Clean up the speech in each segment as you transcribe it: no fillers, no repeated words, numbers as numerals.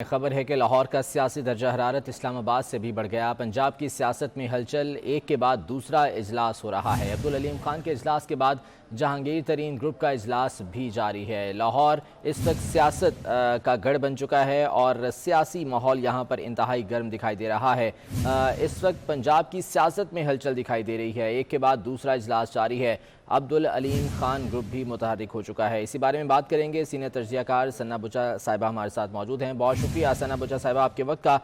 خبر ہے کہ لاہور کا سیاسی درجہ حرارت اسلام آباد سے بھی بڑھ گیا۔ پنجاب کی سیاست میں ہلچل ایک کے بعد دوسرا اجلاس ہو رہا ہے۔ عبدالعلیم خان کے اجلاس کے بعد جہانگیر ترین گروپ کا اجلاس بھی جاری ہے۔ لاہور اس وقت سیاست کا گڑھ بن چکا ہے اور سیاسی ماحول یہاں پر انتہائی گرم دکھائی دے رہا ہے۔ اس وقت پنجاب کی سیاست میں ہلچل دکھائی دے رہی ہے، ایک کے بعد دوسرا اجلاس جاری ہے۔ عبدالعلیم خان گروپ بھی متحرک ہو چکا ہے۔ اسی بارے میں بات کریں گے، سینئر تجزیہ کار ثنا بچا صاحبہ ہمارے ساتھ موجود ہیں۔ بہت شکریہ ثنا بچا صاحبہ آپ کے وقت کا۔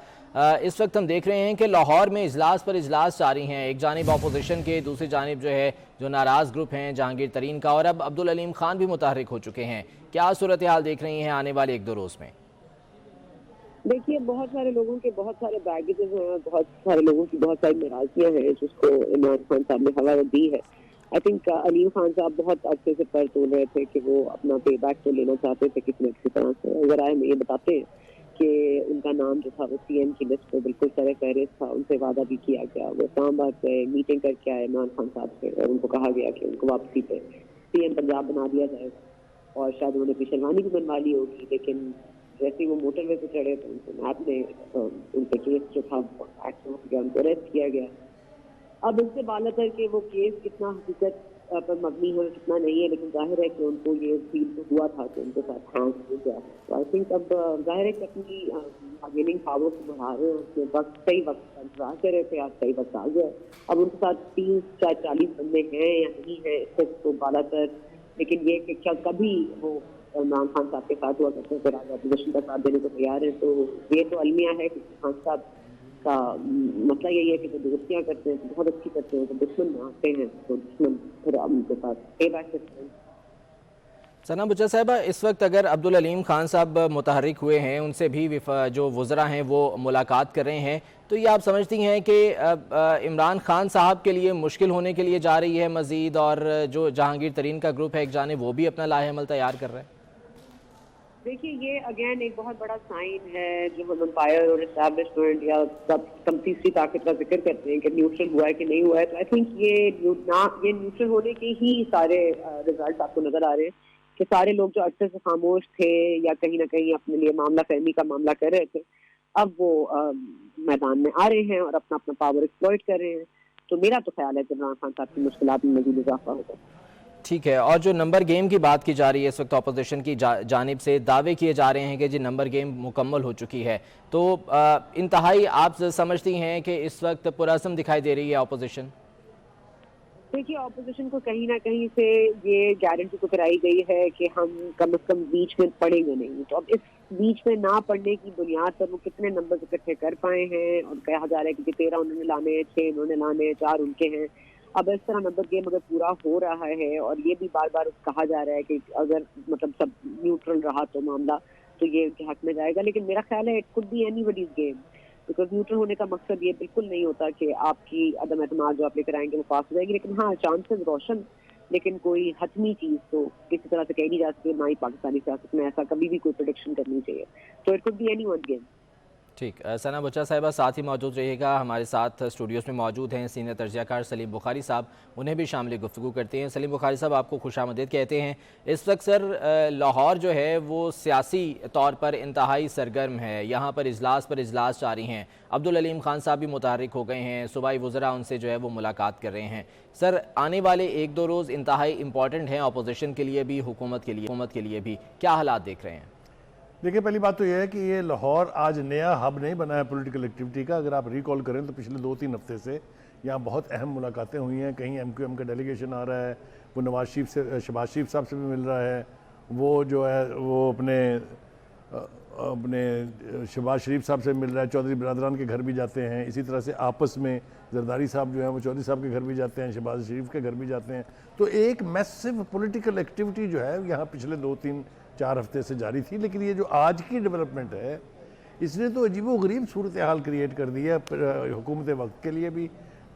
اس وقت ہم دیکھ رہے ہیں کہ لاہور میں اجلاس پر اجلاس جاری ہیں، ایک جانب اپوزیشن کے، دوسری جانب جو ناراض گروپ ہیں جہانگیر ترین کا، اور اب عبدالعلیم خان بھی متحرک ہو چکے ہیں۔ کیا صورتحال دیکھ رہی ہیں آنے والے ایک دو روز میں؟ دیکھیے، بہت سارے لوگوں کے بہت سارے بیگیجز ہیں، بہت سارے لوگوں کی بہت ساری ناراضگیاں ہیں جس کو عمران خان صاحب نے ہوا دی ہے۔ آئی تھنک علیم خان صاحب بہت عرصے سے پر تول رہے تھے کہ وہ اپنا پے بیک تو لینا چاہتے تھے کسی نہ کسی طرح سے۔ اگر ہمیں یہ بتاتے ہیں کہ ان کا نام جو تھا وہ سی ایم کی لسٹ پہ بالکل سر فہرست تھا، ان سے وعدہ بھی کیا گیا، وہ اسلام آباد سے میٹنگ کر کے آئے عمران خان صاحب سے، اور ان کو کہا گیا کہ ان کو واپسی پہ سی ایم پنجاب بنا دیا جائے گا، اور شاید انہوں نے اپنی شیروانی بھی بنوا لی ہوگی، لیکن جیسے ہی وہ موٹر وے پہ چڑھے تو ان کو میپ نے ان پہ کیس جو تھا ایکشن ہو گیا، ان کو اریسٹ کیا گیا۔ اب ان سے بالا کر کے وہ کیس کتنا حقیقت پر مبنی ہے کتنا نہیں ہے، لیکن ظاہر ہے کہ ان کو یہ فیل تو ہوا تھا کہ ان کے ساتھ ہینگ ہو گیا۔ تو آئی تھنک اب ظاہر ہے کہ اپنی بارگیننگ پاور کو بڑھا رہے ہیں، اس میں صحیح وقت کا انتظار کر رہے تھے، آج صحیح وقت آ گیا۔ اب ان کے ساتھ 30-40 بندے ہیں یا نہیں ہیں اس وقت تو بالا کر، لیکن یہ کہ کیا کبھی وہ عمران خان صاحب کے ساتھ ہوا کرتے ہیں پھر آج اپوزیشن کا ساتھ دینے کو تیار ہیں، تو یہ تو المیہ ہے کہ خان صاحب کا مسئلہ یہی ہے کہ جو دوستیاں کرتے ہیں تو بہت اچھی کرتے ہیں، تو دشمن آتے ہیں تو دشمن پھر ان کے ساتھ پے بیک کرتے ہیں۔ ثنا بچا صاحبہ، اس وقت اگر عبدالعلیم خان صاحب متحرک ہوئے ہیں، ان سے بھی جو وزراء ہیں وہ ملاقات کر رہے ہیں، تو یہ آپ سمجھتی ہیں کہ عمران خان صاحب کے لیے مشکل ہونے کے لیے جا رہی ہے مزید، اور جو جہانگیر ترین کا گروپ ہے ایک جانب وہ بھی اپنا لاہ عمل تیار کر رہا ہے؟ دیکھیے، یہ اگین ایک بہت بڑا سائن ہے جو ہم امپائر اور اسٹیبلشمنٹ یا کم تیسری طاقت کا ذکر کرتے ہیں کہ نیوٹرل ہوا ہے کہ نہیں ہوا ہے، تو آئی تھنک یہ نیوٹرل ہونے کے ہی سارے ریزلٹ آپ کو نظر آ رہے ہیں کہ سارے لوگ جو عرصے سے خاموش تھے یا کہیں نہ کہیں اپنے لیے معاملہ فہمی کا معاملہ کر رہے تھے، اب وہ میدان میں آ رہے ہیں اور اپنا پاور ایکسپلوئٹ کر رہے ہیں۔ تو میرا تو خیال ہے کہ عمران خان صاحب کی مشکلات میں مزید اضافہ ہوگا۔ ٹھیک ہے، اور جو نمبر گیم کی بات کی جا رہی ہے اس وقت اپوزیشن کی جانب سے دعوے کیے جا رہے ہیں کہ جی نمبر گیم مکمل ہو چکی ہے، تو انتہائی آپ سمجھتی ہیں کہ اس وقت پرعزم دکھائی دے رہی ہے اپوزیشن؟ دیکھیے، اپوزیشن کو کہیں نہ کہیں سے یہ گارنٹی تو کرائی گئی ہے کہ ہم کم از کم بیچ میں پڑیں گے نہیں، تو اب اس بیچ میں نہ پڑنے کی بنیاد پر وہ کتنے نمبر اکٹھے کر پائے ہیں، اور کہا جا رہا ہے کہ 13 انہوں نے لانے ہیں، 6 انہوں نے لانے ہیں، 4 ان کے ہیں۔ اب اس طرح نمبر گیم اگر پورا ہو رہا ہے، اور یہ بھی بار بار کہا جا رہا ہے کہ اگر مطلب سب نیوٹرل رہا تو معاملہ تو یہ ان کے حق میں جائے گا، لیکن میرا خیال ہے it could be anybody's game, because neutral ہونے کا مقصد یہ بالکل نہیں ہوتا کہ آپ کی عدم اعتماد جو آپ لے کر آئیں گے وہ پاس ہو جائے گی، لیکن ہاں چانسز روشن، لیکن کوئی حتمی چیز تو کسی طرح سے کہی نہیں جا سکتی، نہ ہی پاکستانی سیاست میں ایسا کبھی بھی کوئی پریڈکشن کرنی چاہیے، تو it could be anyone game. ٹھیک، ثنا بچا صاحبہ ساتھ ہی موجود رہیے گا، ہمارے ساتھ اسٹوڈیوز میں موجود ہیں سینئر تجزیہ کار سلیم بخاری صاحب، انہیں بھی شامل گفتگو کرتے ہیں۔ سلیم بخاری صاحب، آپ کو خوش آمدید کہتے ہیں۔ اس وقت سر لاہور جو ہے وہ سیاسی طور پر انتہائی سرگرم ہے، یہاں پر اجلاس جاری ہیں، عبدالعلیم خان صاحب بھی متحرک ہو گئے ہیں، صوبائی وزراء ان سے جو ہے وہ ملاقات کر رہے ہیں۔ سر آنے والے ایک دو روز انتہائی امپورٹنٹ ہیں اپوزیشن کے لیے بھی، حکومت کے لیے بھی، کیا حالات دیکھ رہے ہیں؟ دیکھیں، پہلی بات تو یہ ہے کہ یہ لاہور آج نیا ہب نہیں بنا ہے پولیٹیکل ایکٹیویٹی کا۔ اگر آپ ریکال کریں تو پچھلے 2-3 ہفتے سے یہاں بہت اہم ملاقاتیں ہوئی ہیں، کہیں ایم کیو ایم کا ڈیلیگیشن آ رہا ہے، وہ شہباز شریف صاحب سے بھی مل رہا ہے، وہ جو ہے وہ اپنے شہباز شریف صاحب سے مل رہا ہے، چودھری برادران کے گھر بھی جاتے ہیں، اسی طرح سے آپس میں زرداری صاحب جو ہیں وہ چودھری صاحب کے گھر بھی جاتے ہیں، شہباز شریف کے گھر بھی جاتے ہیں، تو ایک میسو پولیٹیکل ایکٹیویٹی جو ہے یہاں پچھلے 2-3-4 ہفتے سے جاری تھی۔ لیکن یہ جو آج کی ڈیولپمنٹ ہے اس نے تو عجیب و غریب صورتحال کریٹ کر دی ہے حکومت وقت کے لیے بھی،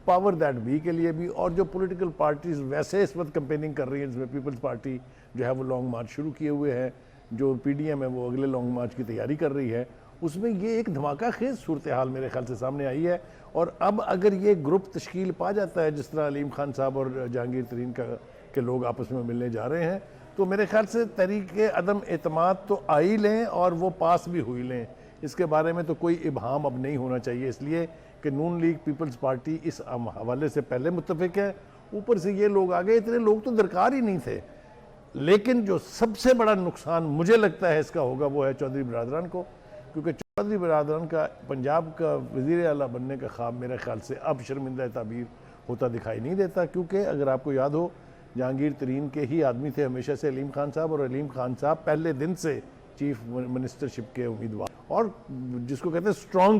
پاور دیٹ بی کے لیے بھی، اور جو پولیٹیکل پارٹیز ویسے اس وقت کمپیننگ کر رہی ہیں، جس میں پیپلز پارٹی جو ہے وہ لانگ مارچ شروع کیے ہوئے ہیں، جو پی ڈی ایم ہے وہ اگلے لانگ مارچ کی تیاری کر رہی ہے، اس میں یہ ایک دھماکہ خیز صورتحال میرے خیال سے سامنے آئی ہے۔ اور اب اگر یہ گروپ تشکیل پا جاتا ہے جس طرح علیم خان صاحب اور جہانگیر ترین کے لوگ آپس میں ملنے جا رہے ہیں، تو میرے خیال سے تحریک عدم اعتماد تو آئی لیں اور وہ پاس بھی ہوئی لیں، اس کے بارے میں تو کوئی ابہام اب نہیں ہونا چاہیے، اس لیے کہ نون لیگ پیپلز پارٹی اس حوالے سے پہلے متفق ہے، اوپر سے یہ لوگ آگے، اتنے لوگ تو درکار ہی نہیں تھے۔ لیکن جو سب سے بڑا نقصان مجھے لگتا ہے اس کا ہوگا وہ ہے چودھری برادران کو، کیونکہ چودھری برادران کا پنجاب کا وزیر اعلیٰ بننے کا خواب میرے خیال سے اب شرمندہ تعبیر ہوتا دکھائی نہیں دیتا، کیونکہ اگر آپ کو یاد ہو جہانگیر ترین کے ہی آدمی تھے ہمیشہ سے علیم خان صاحب، اور علیم خان صاحب پہلے دن سے چیف منسٹرشپ کے امیدوار اور جس کو کہتے ہیں اسٹرانگ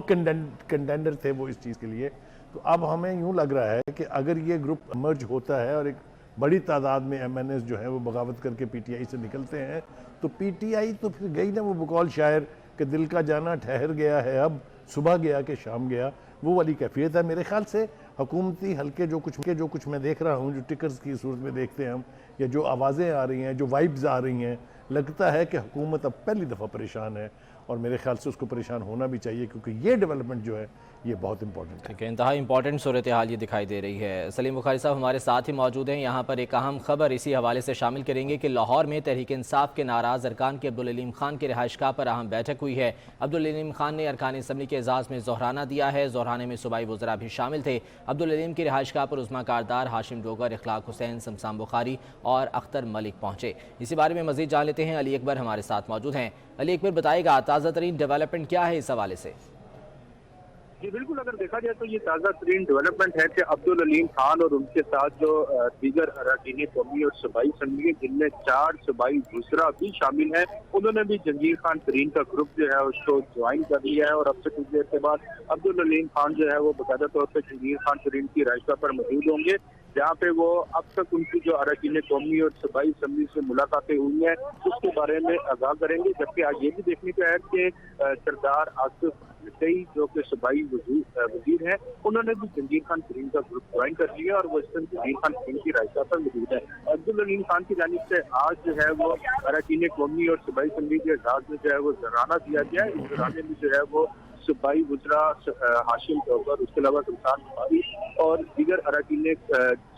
کنٹینڈر تھے وہ اس چیز کے لیے۔ تو اب ہمیں یوں لگ رہا ہے کہ اگر یہ گروپ مرج ہوتا ہے اور ایک بڑی تعداد میں ایم این ایز جو ہیں وہ بغاوت کر کے پی ٹی آئی سے نکلتے ہیں، تو پی ٹی آئی تو پھر گئی نا وہ بقول شاعر کہ دل کا جانا ٹھہر گیا ہے اب، صبح گیا کہ شام گیا، وہ والی کیفیت ہے۔ میرے خیال سے حکومتی حلقے جو کچھ میں دیکھ رہا ہوں، جو ٹکرز کی صورت میں دیکھتے ہیں ہم، یا جو آوازیں آ رہی ہیں، جو وائبز آ رہی ہیں، لگتا ہے کہ حکومت اب پہلی دفعہ پریشان ہے، اور میرے خیال سے اس کو پریشان ہونا بھی چاہیے، کیونکہ یہ ڈیولپمنٹ جو ہے یہ بہت امپورٹنٹ ہے۔ ٹھیک ہے، انتہائی امپورٹنٹ صورتحال یہ دکھائی دے رہی ہے۔ سلیم بخاری صاحب ہمارے ساتھ ہی موجود ہیں، یہاں پر ایک اہم خبر اسی حوالے سے شامل کریں گے کہ لاہور میں تحریک انصاف کے ناراض ارکان کی عبدالعلیم خان کے رہائش گاہ پر اہم بیٹھک ہوئی ہے۔ عبدالعلیم خان نے ارکان اسمبلی کے اعزاز میں ظہرانہ دیا ہے، ظہرانے میں صوبائی وزراء بھی شامل تھے۔ عبدالعلیم کی رہائش گاہ پر عظمیٰ کاردار ہاشم ڈوگر، اخلاق حسین، سمسام بخاری اور اختر ملک پہنچے۔ اسی بارے میں مزید جان لیتے ہیں، علی اکبر ہمارے ساتھ موجود ہیں۔ علی اکبر بتائے گا تازہ ترین ڈیولپمنٹ کیا ہے اس حوالے سے؟ جی بالکل، اگر دیکھا جائے تو یہ تازہ ترین ڈیولپمنٹ ہے کہ عبدالعلیم خان اور ان کے ساتھ جو دیگر اراکین قومی اور صوبائی اسمبلی جن میں 4 صوبائی وزراء بھی شامل ہیں، انہوں نے بھی جہانگیر خان ترین کا گروپ جو ہے اس کو جوائن کر لیا ہے، اور اب سے کچھ دیر کے بعد عبدالعلیم خان جو ہے وہ باقاعدہ طور پہ جہانگیر خان ترین کی رہائش گاہ پر موجود ہوں گے، جہاں پہ وہ اب تک ان کی جو اراکین قومی اور صوبائی اسمبلی سے ملاقاتیں ہوئی ہیں اس کے بارے میں آگاہ کریں گے۔ جبکہ آج یہ بھی دیکھنے کو ہے کہ سردار آصف نقوی جو کہ صوبائی وزیر ہیں، انہوں نے بھی جہانگیر خان ترین کا گروپ جوائن کر لیا اور وہ اس وقت جہانگیر خان ترین کی رہائش گاہ پر موجود ہے۔ عبدالعلیم خان کی جانب سے آج جو ہے وہ اراکین قومی اور صوبائی اسمبلی کے اعزاز میں جو ہے وہ ظہرانہ دیا گیا ہے۔ اس ظہرانے میں جو ہے وہ صوبائی وزراء ہاشم ڈوگر، اس کے علاوہ سمسام بخاری اور دیگر اراکین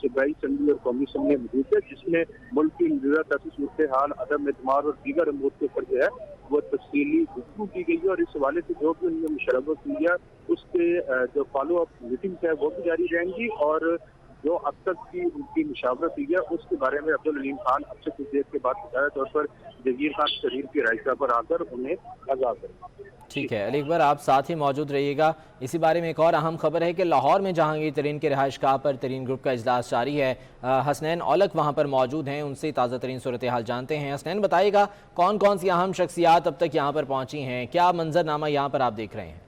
صوبائی اسمبلی اور قومی اسمبلی موجود ہے، جس میں ملک کی موجودہ سیاسی صورتحال، عدم اعتماد اور دیگر امور کے اوپر جو ہے وہ تفصیلی گفتگو کی گئی ہے، اور اس حوالے سے جو بھی انہوں نے مشورہ کیا اس کے جو فالو اپ میٹنگز ہے وہ بھی جاری رہیں گی، اور جو اب تک کی ان کی مشاورت ہوئی ہے اس کے بارے میں عبدالعلیم خان اب سے کچھ دیر کے بعد بتایا طور پر جہانگیر خان ترین کی رہائش گاہ پر آ کر انہیں آگاہ کریں گے۔ ٹھیک ہے علی اکبر، آپ ساتھ ہی موجود رہیے گا۔ اسی بارے میں ایک اور اہم خبر ہے کہ لاہور میں جہانگیر ترین کے رہائش گاہ پر ترین گروپ کا اجلاس جاری ہے۔ حسنین اولک وہاں پر موجود ہیں، ان سے تازہ ترین صورتحال جانتے ہیں۔ حسنین بتائیے گا کون کون سی اہم شخصیات اب تک یہاں پر پہنچی ہیں، کیا منظرنامہ یہاں پر آپ دیکھ رہے ہیں؟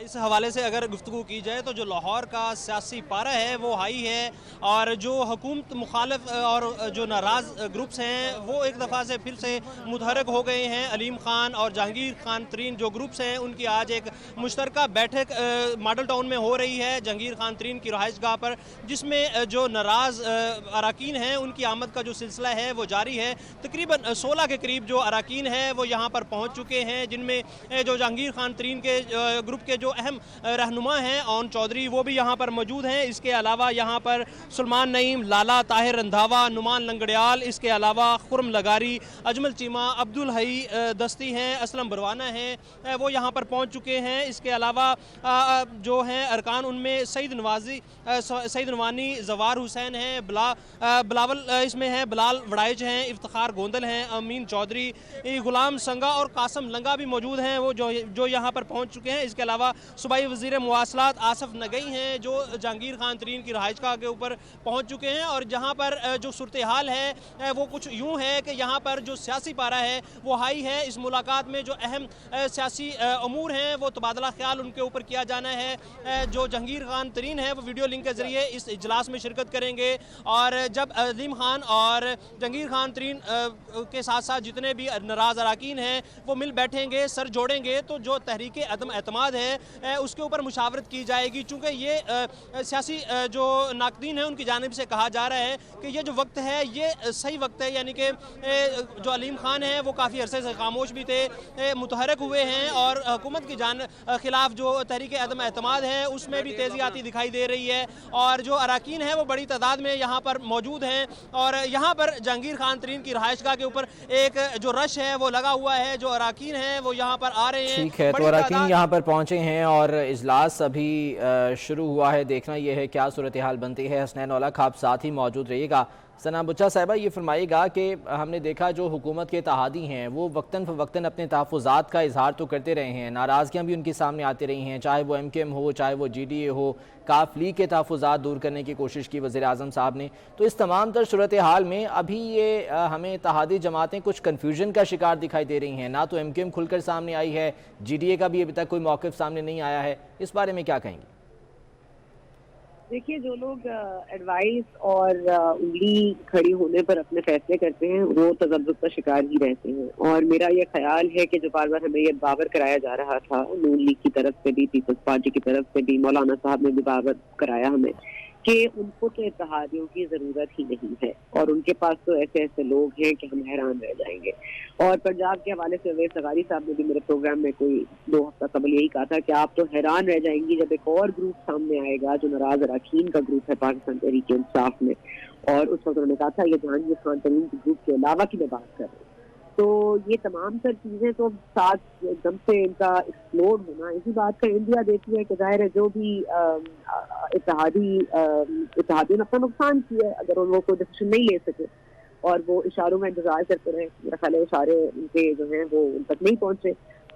اس حوالے سے اگر گفتگو کی جائے تو جو لاہور کا سیاسی پارہ ہے وہ ہائی ہے، اور جو حکومت مخالف اور جو ناراض گروپس ہیں وہ ایک دفعہ سے پھر سے متحرک ہو گئے ہیں۔ علیم خان اور جہانگیر خان ترین جو گروپس ہیں ان کی آج ایک مشترکہ بیٹھک ماڈل ٹاؤن میں ہو رہی ہے جہانگیر خان ترین کی رہائش گاہ پر، جس میں جو ناراض اراکین ہیں ان کی آمد کا جو سلسلہ ہے وہ جاری ہے۔ تقریباً 16 کے قریب جو اراکین ہیں وہ یہاں پر پہنچ چکے ہیں، جن میں جو جہانگیر خان ترین کے گروپ کے جو اہم رہنما ہیں اون چودھری وہ بھی یہاں پر موجود ہیں۔ اس کے علاوہ یہاں پر سلمان نعیم، لالا طاہر رندھاوا، نعمان لنگڑیال، اس کے علاوہ خرم لگاری، اجمل چیمہ، عبدالحی دستی ہیں، اسلم بروانہ ہیں، وہ یہاں پر پہنچ چکے ہیں۔ اس کے علاوہ جو ہیں ارکان ان میں سعید نوانی، زوار حسین ہیں، بلاول اس میں ہیں، بلال وڑائج ہیں، افتخار گوندل ہیں، امین چودھری، غلام سنگا اور قاسم لنگا بھی موجود ہیں وہ جو یہاں پر پہنچ چکے ہیں۔ اس کے علاوہ صوبائی وزیر مواصلات آصف نقوی ہیں جو جہانگیر خان ترین کی رہائش گاہ کے اوپر پہنچ چکے ہیں، اور جہاں پر جو صورتحال ہے وہ کچھ یوں ہے کہ یہاں پر جو سیاسی پارہ ہے وہ ہائی ہے۔ اس ملاقات میں جو اہم سیاسی امور ہیں وہ تبادلہ خیال ان کے اوپر کیا جانا ہے۔ جو جہانگیر خان ترین ہے وہ ویڈیو لنک کے ذریعے اس اجلاس میں شرکت کریں گے، اور جب علیم خان اور جہانگیر خان ترین کے ساتھ ساتھ جتنے بھی ناراض اراکین ہیں وہ مل بیٹھیں گے، سر جوڑیں گے، تو جو تحریک عدم اعتماد ہے اس کے اوپر مشاورت کی جائے گی، چونکہ یہ سیاسی جو ناقدین ہیں ان کی جانب سے کہا جا رہا ہے کہ یہ جو وقت ہے یہ صحیح وقت ہے، یعنی کہ جو علیم خان ہیں وہ کافی عرصے سے خاموش بھی تھے، متحرک ہوئے ہیں، اور حکومت کی خلاف جو تحریک عدم اعتماد ہے اس میں بھی تیزی آتی دکھائی دے رہی ہے، اور جو اراکین ہیں وہ بڑی تعداد میں یہاں پر موجود ہیں، اور یہاں پر جہانگیر خان ترین کی رہائش گاہ کے اوپر ایک جو رش ہے وہ لگا ہوا ہے، جو اراکین ہیں وہ یہاں پر آ رہے ہیں۔ ٹھیک ہے، تو اراکین یہاں پر پہنچے ہیں اور اجلاس ابھی شروع ہوا ہے، دیکھنا یہ ہے کیا صورتحال بنتی ہے۔ حسنین اولک آپ ساتھ ہی موجود رہیے گا۔ ثنا بچہ صاحبہ یہ فرمائیے گا کہ ہم نے دیکھا جو حکومت کے اتحادی ہیں وہ وقتاً فوقتاً اپنے تحفظات کا اظہار تو کرتے رہے ہیں، ناراضگیاں بھی ان کے سامنے آتی رہی ہیں، چاہے وہ ایم کیو ایم ہو، چاہے وہ جی ڈی اے ہو، کاف لیگ کے تحفظات دور کرنے کی کوشش کی وزیر اعظم صاحب نے۔ تو اس تمام تر صورتحال میں ابھی یہ ہمیں اتحادی جماعتیں کچھ کنفیوژن کا شکار دکھائی دے رہی ہیں، نہ تو ایم کیو ایم کھل کر سامنے آئی ہے، جی ڈی اے کا بھی ابھی تک کوئی موقف سامنے نہیں آیا ہے، اس بارے میں کیا کہیں گے؟ دیکھیے جو لوگ ایڈوائس اور انگلی کھڑی ہونے پر اپنے فیصلے کرتے ہیں وہ تذبذب کا شکار ہی رہتے ہیں، اور میرا یہ خیال ہے کہ جو بار بار ہمیں یہ باور کرایا جا رہا تھا نون لیگ کی طرف سے بھی، پیپلز پارٹی کی طرف سے بھی، مولانا صاحب نے بھی باور کرایا ہمیں کہ ان کو تو اتحادیوں کی ضرورت ہی نہیں ہے، اور ان کے پاس تو ایسے ایسے لوگ ہیں کہ ہم حیران رہ جائیں گے۔ اور پنجاب کے حوالے سے اویس اغاری صاحب نے بھی میرے پروگرام میں کوئی 2 ہفتہ قبل یہی کہا تھا کہ آپ تو حیران رہ جائیں گی جب ایک اور گروپ سامنے آئے گا جو ناراض اراکین کا گروپ ہے پاکستان تحریک انصاف میں، اور اس وقت انہوں نے کہا تھا یہ جہانگیر خان ترین کے گروپ کے علاوہ کی میں بات کر رہی ہوں۔ تو یہ تمام تر چیزیں تو ساتھ ایک دم سے ان کا ایکسپلوڈ ہونا، اسی بات کا انڈیا دیکھی ہے کہ ظاہر ہے جو بھی اتحادیوں نے اپنا نقصان کیا ہے، اگر وہ کوئی ڈیسیشن نہیں لے سکے اور وہ اشاروں میں انتظار کرتے رہے، میرا خیال ہے اشارے ان کے جو ہیں وہ ان تک نہیں پہنچے،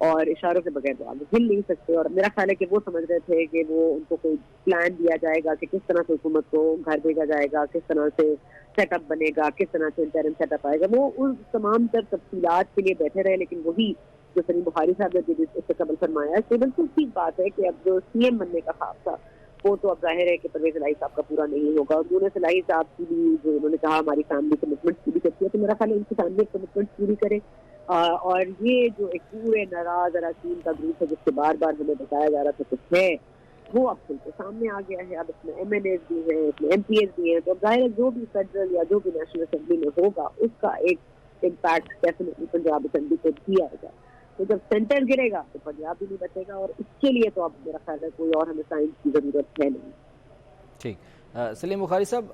اور اشاروں کے بغیر وہ آگے ہل نہیں سکتے، اور میرا خیال ہے کہ وہ سمجھ رہے تھے کہ وہ ان کو کوئی پلان دیا جائے گا کہ کس طرح سے حکومت کو گھر بھیجا جائے گا، کس طرح سے سیٹ اپ بنے گا، کس طرح سے انٹرم سیٹ اپ آئے گا، وہ ان تمام تر تفصیلات کے لیے بیٹھے رہے، لیکن وہی جو سلیم بخاری صاحب نے اس سے قبل فرمایا ہے بالکل ٹھیک بات ہے کہ اب جو سی ایم بننے کا خواب تھا وہ تو اب ظاہر ہے کہ پرویز الہی صاحب کا پورا نہیں ہوگا، اور انہوں نے الہی صاحب کی بھی جو انہوں نے کہا ہماری فیملی کمٹمنٹ پوری کرتی ہے، تو میرا خیال ہے ان کی فیملی کمٹمنٹ پوری کرے، اور یہ جو ایک پورے ناراض اراکین کا گروپ ہے جس سے بار بار ہمیں بتایا جا رہا تھا کچھ ہے، وہ اب کھل کے سامنے آ گیا ہے۔ اب اس میں ایم این ایز بھی ہیں، اس میں ایم پی ایز بھی ہیں، تو اب ظاہر ہے جو بھی فیڈرل یا جو بھی نیشنل اسمبلی میں ہوگا اس کا ایک امپیکٹ ڈیفینیٹلی پنجاب اسمبلی کو بھی آئے گا، تو جب سینٹر گرے گا تو پنجاب بھی نہیں بچے گا، اور اس کے لیے تو اب میرا خیال ہے کوئی اور ہمیں سائنس کی ضرورت ہے نہیں۔ ٹھیک، سلیم بخاری صاحب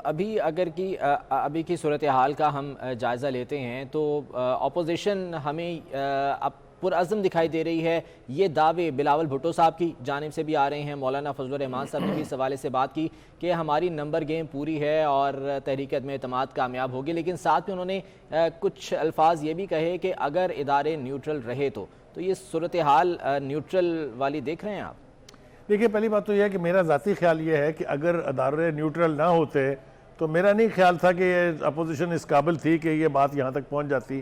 ابھی کی صورتحال کا ہم جائزہ لیتے ہیں تو اپوزیشن ہمیں اب پرعزم دکھائی دے رہی ہے، یہ دعوے بلاول بھٹو صاحب کی جانب سے بھی آ رہے ہیں، مولانا فضل الرحمان صاحب نے بھی اس حوالے سے بات کی کہ ہماری نمبر گیم پوری ہے اور تحریک عدم اعتماد کامیاب ہوگی، لیکن ساتھ میں انہوں نے کچھ الفاظ یہ بھی کہے کہ اگر ادارے نیوٹرل رہے تو یہ صورتحال نیوٹرل والی دیکھ رہے ہیں آپ؟ دیکھیے پہلی بات تو یہ ہے کہ میرا ذاتی خیال یہ ہے کہ اگر ادارے نیوٹرل نہ ہوتے تو میرا نہیں خیال تھا کہ یہ اپوزیشن اس قابل تھی کہ یہ بات یہاں تک پہنچ جاتی،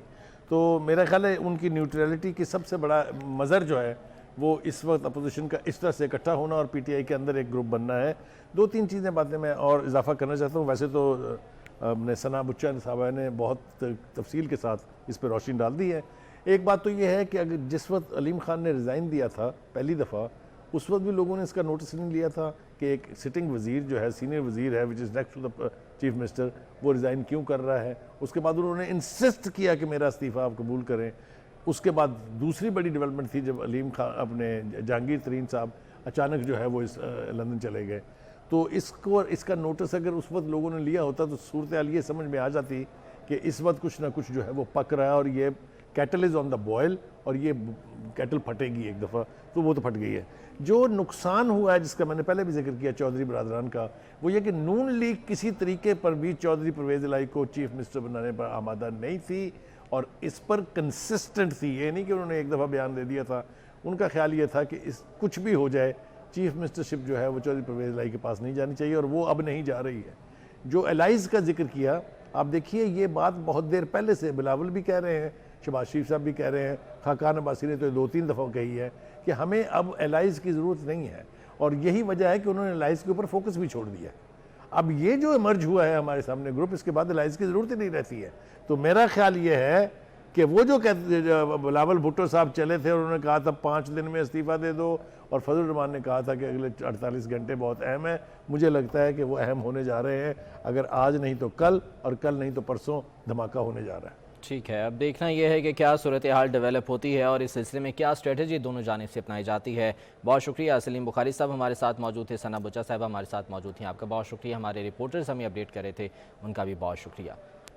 تو میرا خیال ہے ان کی نیوٹرلٹی کی سب سے بڑا مظہر جو ہے وہ اس وقت اپوزیشن کا اس طرح سے اکٹھا ہونا اور پی ٹی آئی کے اندر ایک گروپ بننا ہے۔ 2-3 چیزیں باتیں میں اور اضافہ کرنا چاہتا ہوں، ویسے تو اپنے ثنا بچہ صاحبہ نے بہت تفصیل کے ساتھ اس پہ روشنی ڈال دی ہے۔ ایک بات تو یہ ہے کہ اگر جس وقت علیم خان نے ریزائن دیا تھا پہلی دفعہ، اس وقت بھی لوگوں نے اس کا نوٹس نہیں لیا تھا کہ ایک سٹنگ وزیر جو ہے، سینئر وزیر ہے which is next to the chief minister, وہ ریزائن کیوں کر رہا ہے۔ اس کے بعد انہوں نے انسسٹ کیا کہ میرا استعفیٰ آپ قبول کریں۔ اس کے بعد دوسری بڑی ڈیولپمنٹ تھی جب علیم خان اپنے جہانگیر ترین صاحب اچانک جو ہے وہ لندن چلے گئے، تو اس کا نوٹس اگر اس وقت لوگوں نے لیا ہوتا تو صورتحال یہ سمجھ میں آ جاتی کہ اس وقت کچھ نہ کچھ جو ہے وہ پک رہا ہے اور یہ Cattell is on the boil اور یہ کیٹل پھٹے گی ایک دفعہ، تو وہ تو پھٹ گئی ہے۔ جو نقصان ہوا ہے جس کا میں نے پہلے بھی ذکر کیا چودھری برادران کا، وہ یہ کہ نون لیگ کسی طریقے پر بھی چودھری پرویز الہی کو چیف منسٹر بنانے پر آمادہ نہیں تھی اور اس پر کنسسٹنٹ تھی، یہ نہیں کہ انہوں نے ایک دفعہ بیان دے دیا تھا۔ ان کا خیال یہ تھا کہ کچھ بھی ہو جائے چیف منسٹرشپ جو ہے وہ چودھری پرویز الہی کے پاس نہیں جانی چاہیے، اور وہ اب نہیں جا رہی ہے۔ جو الائز کا ذکر کیا، آپ دیکھیے یہ بات بہت دیر پہلے سے بلاول بھی کہہ رہے ہیں، شہباز شریف صاحب بھی کہہ رہے ہیں، خاقان عباسی نے تو 2-3 دفعہ کہی ہے کہ ہمیں اب الائز کی ضرورت نہیں ہے، اور یہی وجہ ہے کہ انہوں نے الائز کے اوپر فوکس بھی چھوڑ دیا۔ اب یہ جو ایمرج ہوا ہے ہمارے سامنے گروپ، اس کے بعد الائز کی ضرورت ہی نہیں رہتی ہے۔ تو میرا خیال یہ ہے کہ وہ جو بلاول بھٹو صاحب چلے تھے اور انہوں نے کہا تھا 5 دن میں استعفیٰ دے دو، اور فضل الرحمان نے کہا تھا کہ اگلے 48 گھنٹے بہت اہم ہیں، مجھے لگتا ہے کہ وہ اہم ہونے جا رہے ہیں، اگر آج نہیں تو کل، اور کل نہیں تو پرسوں دھماکہ ہونے جا رہا ہے۔ ٹھیک ہے، اب دیکھنا یہ ہے کہ کیا صورتحال ڈیولپ ہوتی ہے اور اس سلسلے میں کیا اسٹریٹجی دونوں جانب سے اپنائی جاتی ہے۔ بہت شکریہ سلیم بخاری صاحب ہمارے ساتھ موجود تھے، ثنا بچا صاحب ہمارے ساتھ موجود تھیں، آپ کا بہت شکریہ، ہمارے رپورٹرز ہمیں اپڈیٹ کر رہے تھے، ان کا بھی بہت شکریہ۔